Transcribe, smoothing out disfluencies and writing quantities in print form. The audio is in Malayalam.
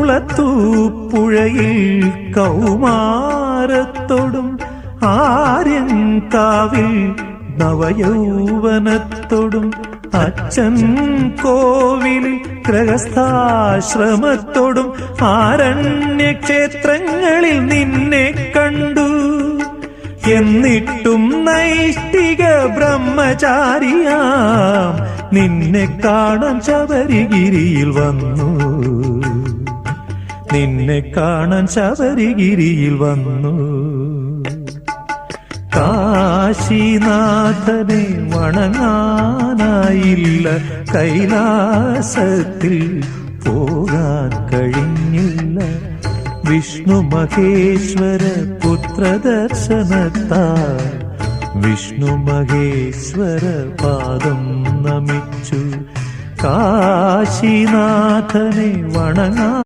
കുളത്തൂപ്പുഴയിൽ കൗമാരത്തോടും ആര്യങ്കാവിൽ നവയൗവനത്തോടും അച്ഛൻ കോവിലിൽ ഗൃഹസ്ഥാശ്രമത്തോടും ആരണ്യക്ഷേത്രങ്ങളിൽ നിന്നെ കണ്ടു. എന്നിട്ടും നൈഷ്ഠിക ബ്രഹ്മചാരിയാം നിന്നെ കാണാൻ ശബരിഗിരിയിൽ വന്നു. നിന്നെ കാണാൻ ശബരിഗിരിയിൽ വന്നു. കാശിനാഥനെ വണങ്ങാനായില്ല, കൈലാസത്തിൽ പോകാൻ കഴിഞ്ഞില്ല. വിഷ്ണു മഹേശ്വര പുത്രദർശനത്താൽ വിഷ്ണു മഹേശ്വര പാദം നമിച്ചു. കാശിനാഥനെ വണങ്ങാ